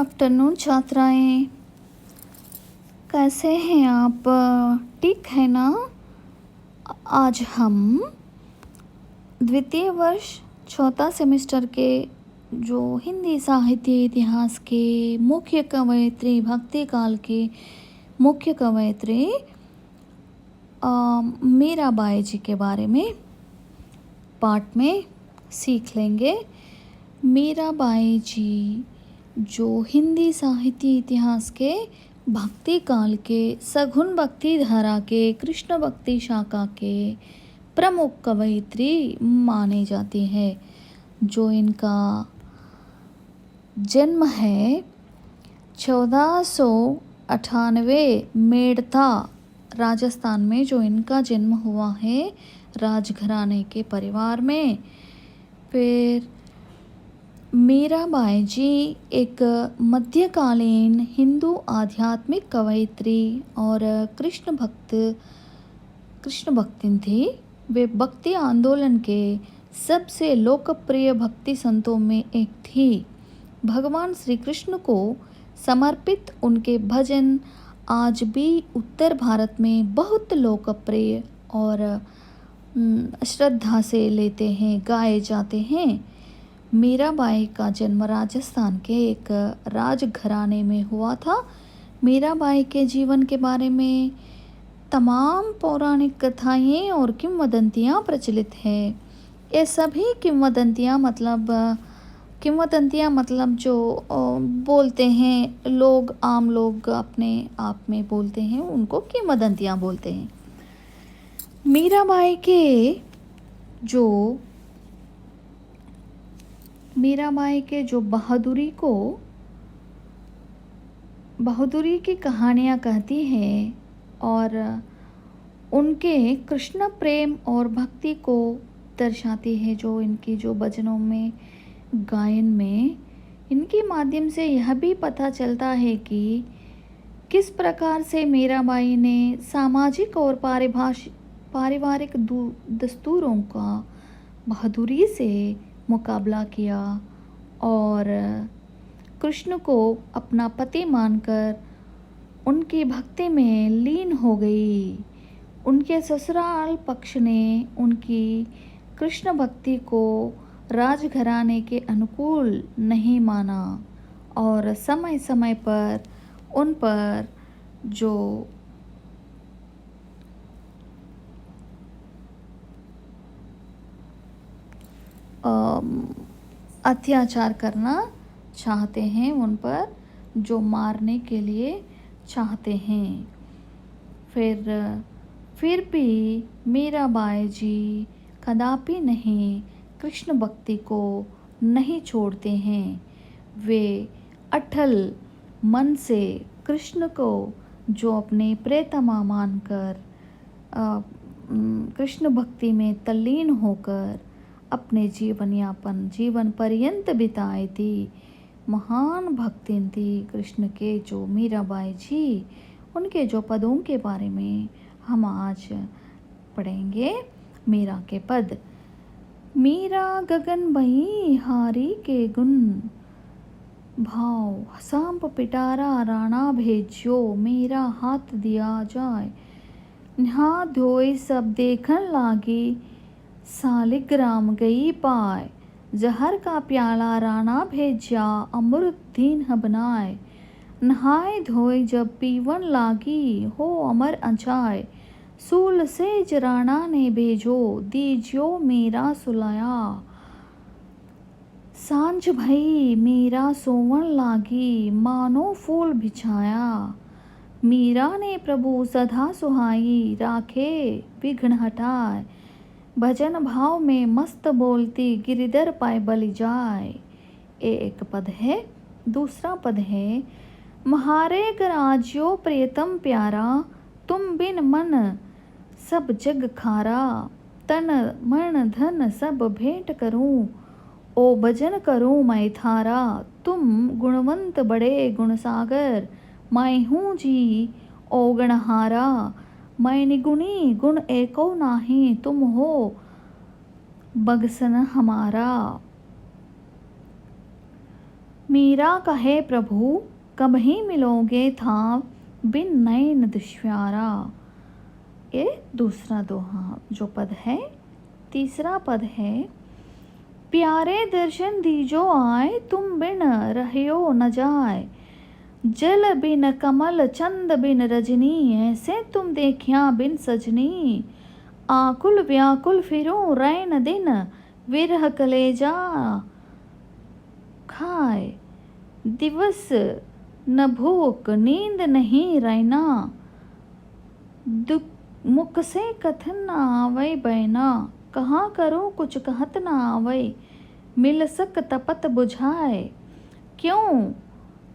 Afternoon छात्राएं, कैसे हैं आप? ठीक है ना? आज हम द्वितीय वर्ष चौथा सेमेस्टर के जो हिंदी साहित्य इतिहास के मुख्य कवयित्री, भक्ति काल के मुख्य कवयित्री मीराबाई जी के बारे में पाठ में सीख लेंगे। मीराबाई जी जो हिंदी साहित्य इतिहास के भक्ति काल के सगुण भक्ति धारा के कृष्ण भक्ति शाखा के प्रमुख कवयित्री मानी जाती है। जो इनका जन्म है 1498 मेड़ता राजस्थान में, जो इनका जन्म हुआ है राजघराने के परिवार में। फिर मीराबाई जी एक मध्यकालीन हिंदू आध्यात्मिक कवयित्री और कृष्ण भक्तिन थी। वे भक्ति आंदोलन के सबसे लोकप्रिय भक्ति संतों में एक थी। भगवान श्री कृष्ण को समर्पित उनके भजन आज भी उत्तर भारत में बहुत लोकप्रिय और श्रद्धा से लेते हैं, गाए जाते हैं। मीराबाई का जन्म राजस्थान के एक राजघराने में हुआ था। मीराबाई के जीवन के बारे में तमाम पौराणिक कथाएं और किंवदंतियां प्रचलित हैं। ये सभी किंवदंतियां मतलब जो बोलते हैं लोग, आम लोग अपने आप में बोलते हैं, उनको किंवदंतियां बोलते हैं। मीराबाई के जो बहादुरी की कहानियाँ कहती हैं और उनके कृष्ण प्रेम और भक्ति को दर्शाती है। जो इनकी जो भजनों में, गायन में, इनके माध्यम से यह भी पता चलता है कि किस प्रकार से मीराबाई ने सामाजिक और पारिवारिक दस्तूरों का बहादुरी से मुकाबला किया और कृष्ण को अपना पति मानकर उनकी भक्ति में लीन हो गई। उनके ससुराल पक्ष ने उनकी कृष्ण भक्ति को राजघराने के अनुकूल नहीं माना और समय समय पर उन पर जो अत्याचार करना चाहते हैं, उन पर जो मारने के लिए चाहते हैं। फिर भी मीराबाई जी कदापि नहीं कृष्ण भक्ति को नहीं छोड़ते हैं। वे अटल मन से कृष्ण को जो अपने प्रियतमा मानकर कृष्ण भक्ति में तल्लीन होकर अपने जीवन पर्यंत बिताई थी। महान भक्तिन थी कृष्ण के जो मीराबाई जी। उनके जो पदों के बारे में हम आज पढ़ेंगे। मीरा के पद। मीरा गगन बही हारी के गुण, भाव सांप पिटारा राणा भेज्यो, मेरा हाथ दिया जाए। नहा धोई सब देखन लागी, सालिग्राम गई पाए। जहर का प्याला राणा भेजा, अमृत दीन बनाए। नहाए धोए जब पीवन लागी, हो अमर अचाए। सूल से राणा ने भेजो, दीजियो मेरा सुलाया। सांझ भई मीरा सोवन लागी, मानो फूल बिछाया। मीरा ने प्रभु सदा सुहाई, राखे विघ्न हटाए। भजन भाव में मस्त बोलती, गिरिधर पाए बलि जाए। ये एक पद है। दूसरा पद है। म्हारे गराज्यो प्रियतम प्यारा, तुम बिन मन सब जग खारा। तन मन धन सब भेंट करूं, ओ भजन करूं मैं थारा। तुम गुणवंत बड़े गुणसागर, मैं हूँ जी ओ गणहारा। मैं निगुणी गुण एको नाही, तुम हो बगसन हमारा। मीरा कहे प्रभु कब ही मिलोगे था बिन नैन दुश्वारा। ये दूसरा दोहा जो पद है। तीसरा पद है, प्यारे दर्शन दीजो आए तुम बिन रहियो न जाए। जल बिन कमल चंद बिन रजनी ऐसे तुम देखिया बिन सजनी। आकुल व्याकुल फिरूं रैन दिन विरह कलेजा खाए। दिवस न भूख नींद नहीं रैना। दुख मुख से कथन न आवै बैना। कहाँ करूँ कुछ कहत न आवै। मिल सक तपत बुझाए। क्यों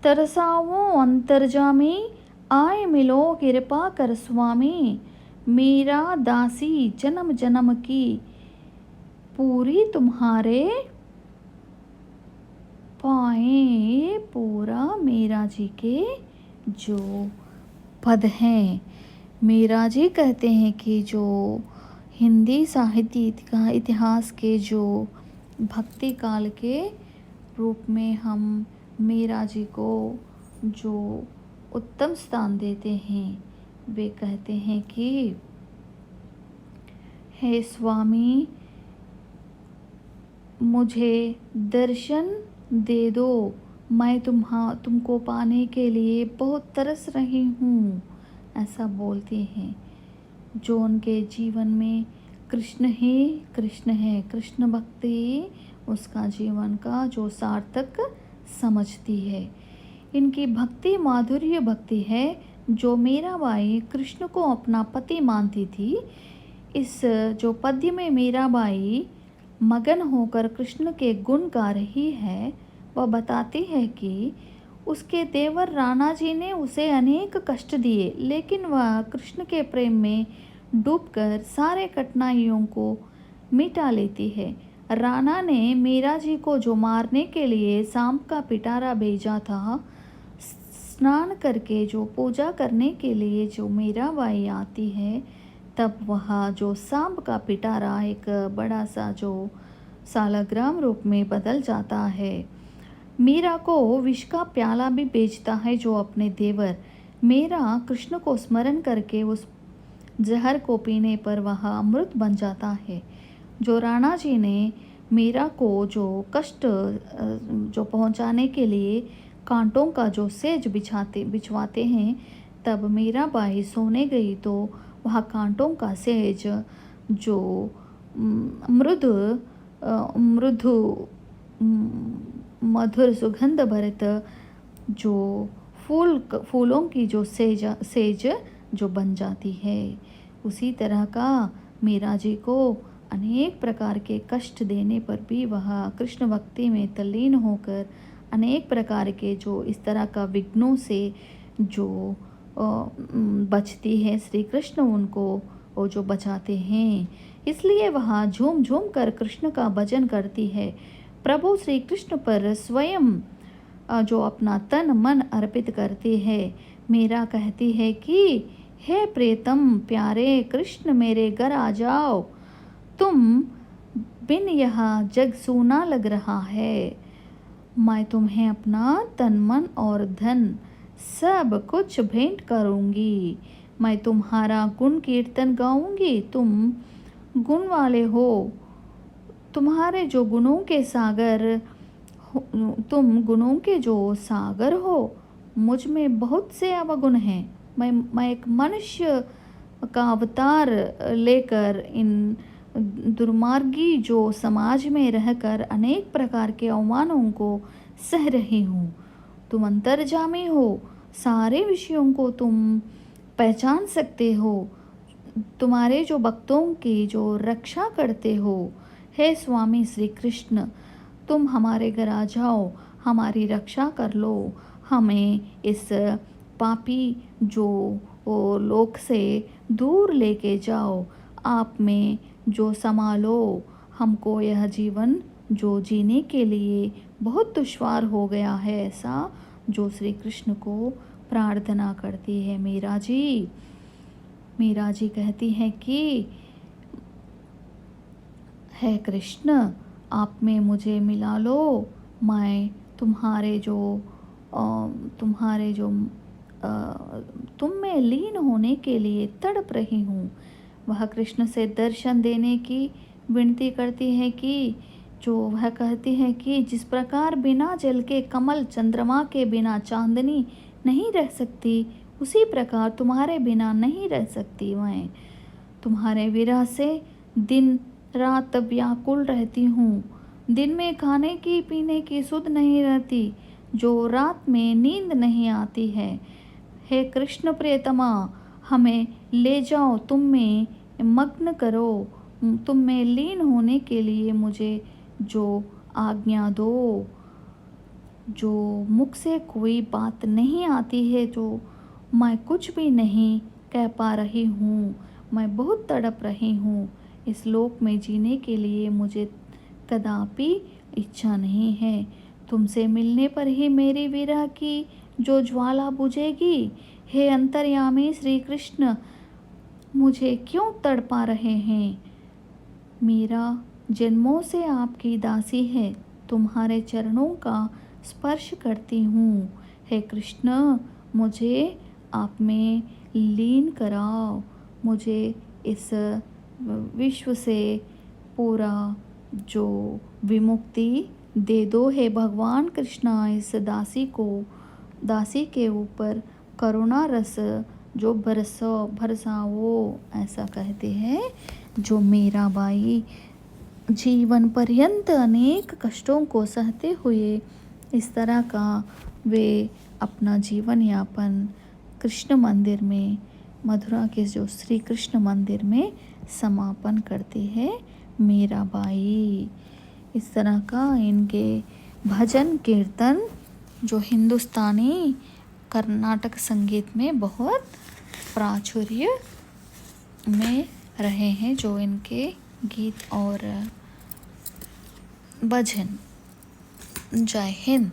तरसावो अंतर्जामी। आए मिलो कृपा कर स्वामी। मीरा दासी जन्म जन्म की पूरी तुम्हारे पाए। पूरा मीरा जी के जो पद हैं। मीरा जी कहते हैं कि जो हिंदी साहित्य का इतिहास के जो भक्ति काल के रूप में हम मीरा जी को जो उत्तम स्थान देते हैं, वे कहते हैं कि हे स्वामी मुझे दर्शन दे दो। मैं तुमको पाने के लिए बहुत तरस रही हूँ, ऐसा बोलते हैं। जो उनके जीवन में कृष्ण ही कृष्ण है, कृष्ण भक्ति उसका जीवन का जो सार्थक समझती है। इनकी भक्ति माधुर्य भक्ति है। जो मीराबाई कृष्ण को अपना पति मानती थी, इस जो पद्य में मीराबाई मगन होकर कृष्ण के गुण गा रही है, वह बताती है कि उसके देवर राणा जी ने उसे अनेक कष्ट दिए, लेकिन वह कृष्ण के प्रेम में डूबकर सारे कठिनाइयों को मिटा लेती है। राणा ने मीरा जी को जो मारने के लिए सांप का पिटारा भेजा था, स्नान करके जो पूजा करने के लिए जो मीराबाई आती है, तब वह जो सांप का पिटारा एक बड़ा सा जो सालग्राम रूप में बदल जाता है। मीरा को विष का प्याला भी बेचता है जो अपने देवर। मीरा कृष्ण को स्मरण करके उस जहर को पीने पर वह अमृत बन जाता है। जो राणा जी ने मीरा को जो कष्ट जो पहुंचाने के लिए कांटों का जो सेज बिछवाते हैं, तब मीराबाई सोने गई तो वह कांटों का सेज जो मृदु मधुर सुगंध भरित जो फूलों की जो सेज जो बन जाती है। उसी तरह का मीरा जी को अनेक प्रकार के कष्ट देने पर भी वह कृष्ण भक्ति में तल्लीन होकर अनेक प्रकार के जो इस तरह का विघ्नों से जो बचती है, श्री कृष्ण उनको वो जो बचाते हैं। इसलिए वह झूम झूम कर कृष्ण का भजन करती है। प्रभु श्री कृष्ण पर स्वयं जो अपना तन मन अर्पित करती है। मीरा कहती है कि हे प्रियतम प्यारे कृष्ण मेरे घर आ जाओ। तुम बिन यहाँ जग सूना लग रहा है। मैं तुम्हें अपना तन मन और धन सब कुछ भेंट करूँगी। मैं तुम्हारा गुण कीर्तन गाऊंगी। तुम गुण वाले हो, तुम्हारे जो गुणों के सागर, तुम गुणों के जो सागर हो। मुझ में बहुत से अवगुण हैं। मैं एक मनुष्य का अवतार लेकर इन दुर्मार्गी जो समाज में रहकर अनेक प्रकार के अवमानों को सह रही हूँ। तुम अंतर्जामी हो, सारे विषयों को तुम पहचान सकते हो। तुम्हारे जो भक्तों की जो रक्षा करते हो। हे स्वामी श्री कृष्ण, तुम हमारे घर आ जाओ, हमारी रक्षा कर लो। हमें इस पापी जो लोक से दूर लेके जाओ। आप में जो संभालो। हमको यह जीवन जो जीने के लिए बहुत दुश्वार हो गया है, ऐसा जो श्री कृष्ण को प्रार्थना करती है मीरा जी। मीरा जी कहती है कि हे कृष्ण, आप में मुझे मिला लो। मैं तुम्हारे जो तुम्हारे जो तुम में लीन होने के लिए तड़प रही हूँ। वह कृष्ण से दर्शन देने की विनती करती है कि जो वह कहती है कि जिस प्रकार बिना जल के कमल चंद्रमा के बिना चांदनी नहीं रह सकती, उसी प्रकार तुम्हारे बिना नहीं रह सकती मैं। तुम्हारे विरह से दिन रात व्याकुल रहती हूँ। दिन में खाने की पीने की सुध नहीं रहती, जो रात में नींद नहीं आती है। हे कृष्ण प्रियतमा, हमें ले जाओ, तुम में मग्न करो, तुम में लीन होने के लिए मुझे जो आज्ञा दो। जो मुख से कोई बात नहीं आती है, जो मैं कुछ भी नहीं कह पा रही हूँ, मैं बहुत तड़प रही हूँ। इस लोक में जीने के लिए मुझे कदापि इच्छा नहीं है। तुमसे मिलने पर ही मेरी विरह की जो ज्वाला बुझेगी। हे अंतर्यामी श्री कृष्ण, मुझे क्यों तड़पा रहे हैं? मीरा जन्मों से आपकी दासी है, तुम्हारे चरणों का स्पर्श करती हूँ। हे कृष्ण, मुझे आप में लीन कराओ, मुझे इस विश्व से पूरा जो विमुक्ति दे दो। हे भगवान कृष्णा, इस दासी के ऊपर करुणा रस जो बरसाओ, ऐसा कहते हैं। जो मीराबाई जीवन पर्यंत अनेक कष्टों को सहते हुए इस तरह का वे अपना जीवन यापन कृष्ण मंदिर में, मथुरा के जो श्री कृष्ण मंदिर में समापन करती है मीराबाई। इस तरह का इनके भजन कीर्तन जो हिंदुस्तानी कर्नाटक संगीत में बहुत प्राचुर्य में रहे हैं, जो इनके गीत और भजन। जय हिंद।